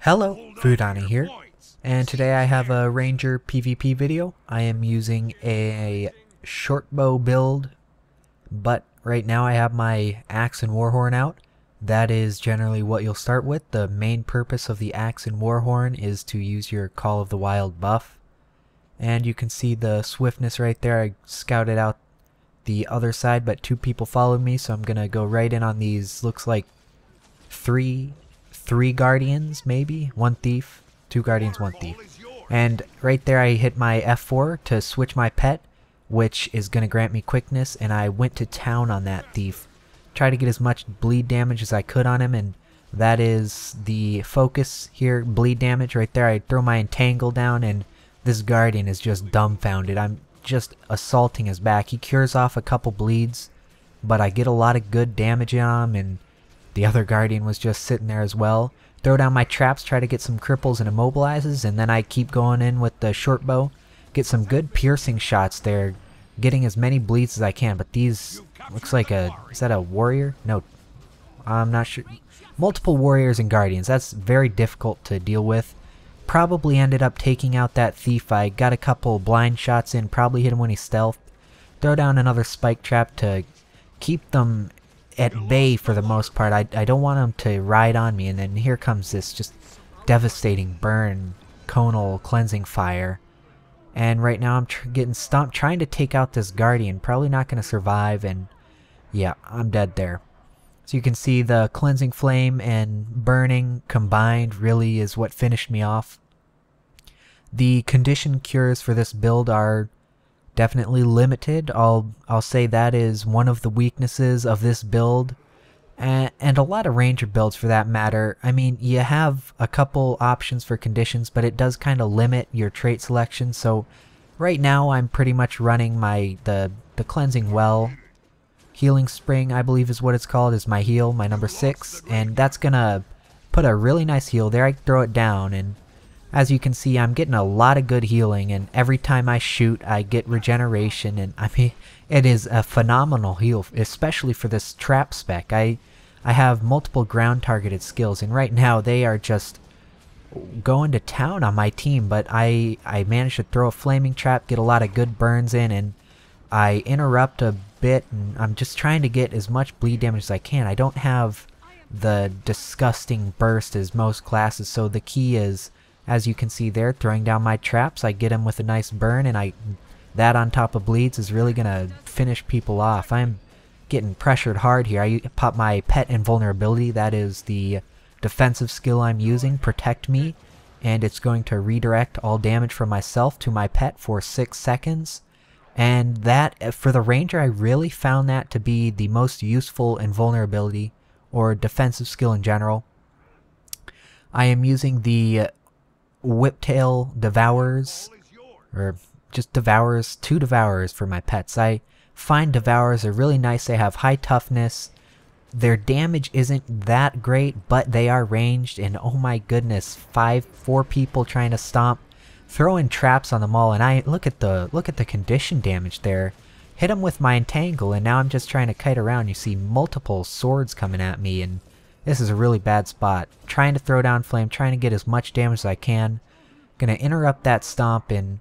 Hello, vudani here, and today I have a ranger PvP video. I am using a shortbow build, but right now I have my axe and warhorn out. That is generally what you'll start with. The main purpose of the axe and warhorn is to use your Call of the Wild buff. And you can see the swiftness right there. I scouted out the other side, but two people followed me, so I'm gonna go right in on these. Looks like three guardians, maybe one thief, two guardians, one thief. And right there I hit my F4 to switch my pet, which is gonna grant me quickness, and I went to town on that thief. Try to get as much bleed damage as I could on him, and that is the focus here. Bleed damage right there. I throw my entangle down, and this guardian is just dumbfounded. I'm just assaulting his back. He cures off a couple bleeds, but I get a lot of good damage on him, and the other guardian was just sitting there as well. Throw down my traps, try to get some cripples and immobilizes, and then I keep going in with the short bow. Get some good piercing shots there, getting as many bleeds as I can. But these, looks like is that a warrior? No, I'm not sure. Multiple warriors and guardians, that's very difficult to deal with. Probably ended up taking out that thief. I got a couple blind shots in, probably hit him when he stealthed. Throw down another spike trap to keep them at bay for the most part. I don't want them to ride on me, and then here comes this just devastating burn, conal cleansing fire. And right now I'm getting stomped trying to take out this guardian. Probably not going to survive, and yeah, I'm dead there. So you can see the cleansing flame and burning combined really is what finished me off. The condition cures for this build are definitely limited. I'll say that is one of the weaknesses of this build, and a lot of ranger builds for that matter. I mean, you have a couple options for conditions, but it does kind of limit your trait selection. So right now I'm pretty much running the cleansing well. Healing Spring, I believe is what it's called, is my heal, my number 6, and that's gonna put a really nice heal there. I throw it down, and as you can see, I'm getting a lot of good healing, and every time I shoot, I get regeneration, and I mean, it is a phenomenal heal, especially for this trap spec. I have multiple ground targeted skills, and right now they are just going to town on my team, but I managed to throw a flaming trap, get a lot of good burns in, and I interrupt a bit, and I'm just trying to get as much bleed damage as I can. I don't have the disgusting burst as most classes, so the key is, as you can see there, throwing down my traps. I get him with a nice burn, and that on top of bleeds is really gonna finish people off. I'm getting pressured hard here. I pop my pet invulnerability. That is the defensive skill I'm using, Protect Me, and it's going to redirect all damage from myself to my pet for 6 seconds. And that, for the ranger, I really found that to be the most useful invulnerability, or defensive skill in general. I am using the Whiptail Devourers, or just Devourers, 2 Devourers for my pets. I find Devourers are really nice. They have high toughness. Their damage isn't that great, but they are ranged, and oh my goodness, 4 people trying to stomp. Throwing traps on them all, and I look at the condition damage there. Hit them with my entangle, and now I'm just trying to kite around. You see multiple swords coming at me, and this is a really bad spot. Trying to throw down flame, trying to get as much damage as I can. Gonna interrupt that stomp, and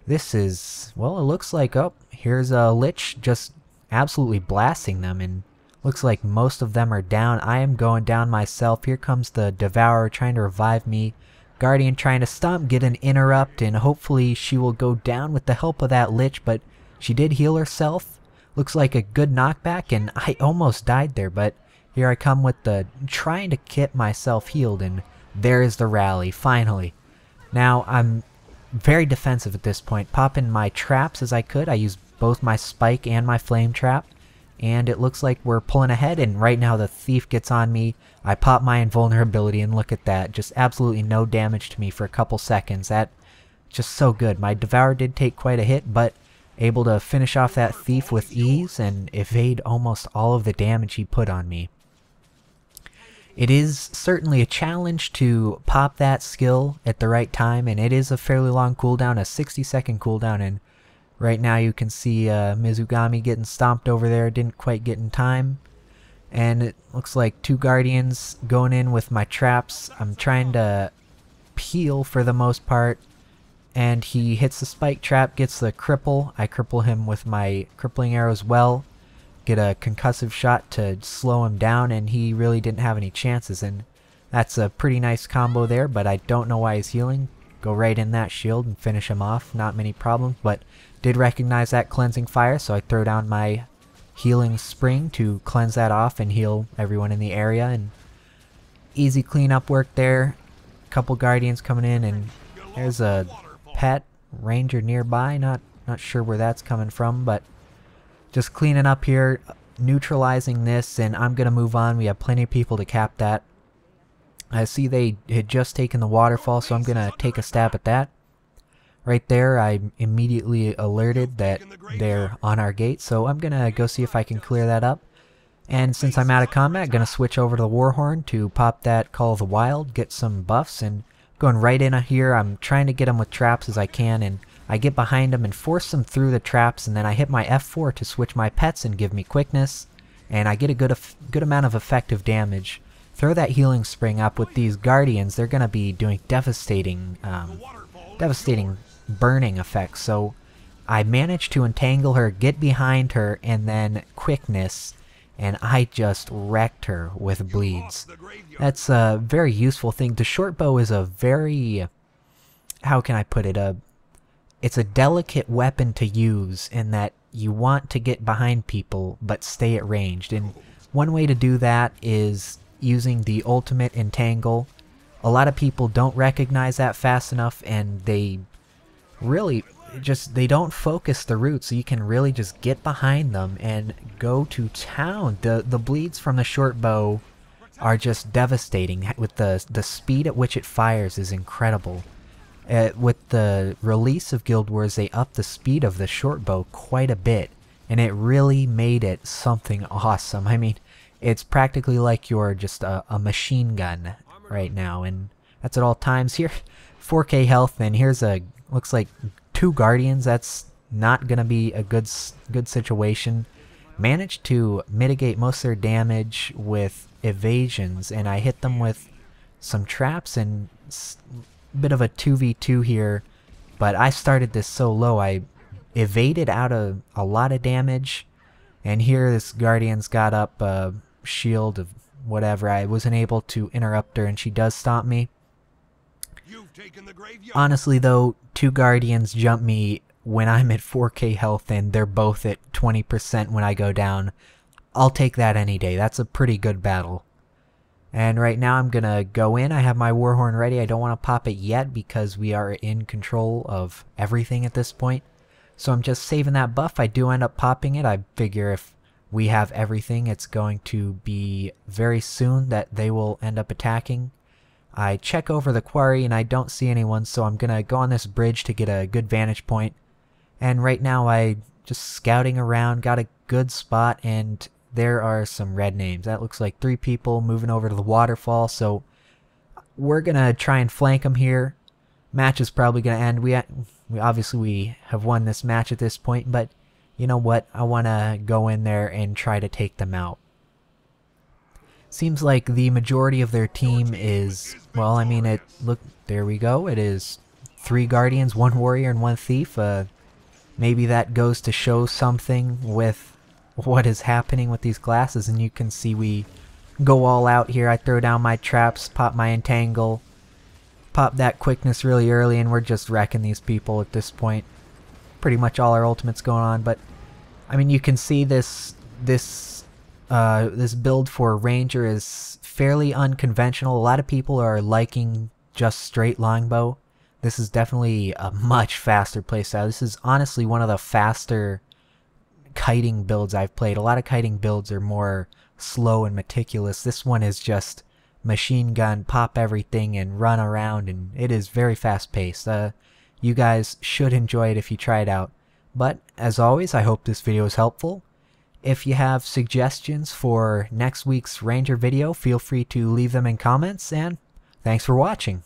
this is, well, it looks like, oh, here's a lich just absolutely blasting them, and looks like most of them are down. I am going down myself. Here comes the Devourer trying to revive me. Guardian trying to stomp, get an interrupt, and hopefully she will go down with the help of that lich, but she did heal herself. Looks like a good knockback, and I almost died there, but here I come with trying to get myself healed, and there is the rally, finally. Now, I'm very defensive at this point, popping my traps as I could. I used both my spike and my flame trap, and it looks like we're pulling ahead, and right now the thief gets on me. I pop my invulnerability, and look at that. Just absolutely no damage to me for a couple seconds. That, just so good. My Devourer did take quite a hit, but able to finish off that thief with ease and evade almost all of the damage he put on me. It is certainly a challenge to pop that skill at the right time, and it is a fairly long cooldown, a 60-second cooldown, and right now you can see Mizugami getting stomped over there. Didn't quite get in time. And it looks like 2 guardians going in with my traps. I'm trying to peel for the most part, and he hits the spike trap, gets the cripple. I cripple him with my crippling arrow as well, get a concussive shot to slow him down, and he really didn't have any chances, and that's a pretty nice combo there, but I don't know why he's healing. Go right in that shield and finish him off, not many problems, but did recognize that cleansing fire, so I throw down my healing spring to cleanse that off and heal everyone in the area, and easy cleanup work there. Couple guardians coming in, and there's a pet ranger nearby, not sure where that's coming from, but just cleaning up here, neutralizing this, and I'm gonna move on. We have plenty of people to cap that. I see they had just taken the waterfall, so I'm gonna take a stab at that. Right there, I immediately alerted that they're on our gate, so I'm gonna go see if I can clear that up. And since I'm out of combat, gonna switch over to the Warhorn to pop that Call of the Wild, get some buffs, and going right in here. I'm trying to get them with traps as I can, and I get behind them and force them through the traps, and then I hit my F4 to switch my pets and give me quickness, and I get a good amount of effective damage. Throw that healing spring up with these guardians. They're gonna be doing devastating burning effects. So I managed to entangle her, get behind her, and then quickness, and I just wrecked her with bleeds. That's a very useful thing. The shortbow is a very, how can I put it, it's a delicate weapon to use in that you want to get behind people but stay at ranged, and one way to do that is using the ultimate entangle. A lot of people don't recognize that fast enough, and they really they don't focus the route, so you can really just get behind them and go to town. The bleeds from the short bow are just devastating. With the speed at which it fires is incredible. With the release of Guild Wars, they upped the speed of the short bow quite a bit, and it really made it something awesome. I mean, it's practically like you're just a machine gun right now, and that's at all times. Here, 4k health, and here's looks like 2 guardians. That's not gonna be a good situation. Managed to mitigate most of their damage with evasions, and I hit them with some traps and bit of a 2v2 here, but I started this so low I evaded out of a lot of damage, and here this guardian's got up a shield of whatever. I wasn't able to interrupt her, and she does stop me. Honestly though, 2 guardians jump me when I'm at 4k health, and they're both at 20% when I go down. I'll take that any day. That's a pretty good battle. And right now I'm gonna go in. I have my Warhorn ready. I don't want to pop it yet because we are in control of everything at this point. So I'm just saving that buff. I do end up popping it. I figure if we have everything, it's going to be very soon that they will end up attacking. I check over the quarry and I don't see anyone, so I'm gonna go on this bridge to get a good vantage point. And right now I just scouting around, got a good spot, and there are some red names. That looks like 3 people moving over to the waterfall, so we're gonna try and flank them here. Match is probably gonna end. We obviously have won this match at this point, but you know what? I wanna go in there and try to take them out. Seems like the majority of their team is, well, I mean, look, there we go. It is 3 guardians, 1 warrior, and 1 thief. Maybe that goes to show something with what is happening with these classes, and you can see we go all out here. I throw down my traps, pop my entangle, pop that quickness really early, and we're just wrecking these people at this point. Pretty much all our ultimates going on, but I mean, you can see this build for Ranger is fairly unconventional. A lot of people are liking just straight longbow. This is definitely a much faster playstyle. This is honestly one of the faster kiting builds I've played. A lot of kiting builds are more slow and meticulous. This one is just machine gun, pop everything, and run around, and it is very fast paced. You guys should enjoy it if you try it out. But as always, I hope this video is helpful. If you have suggestions for next week's Ranger video, feel free to leave them in comments, and thanks for watching.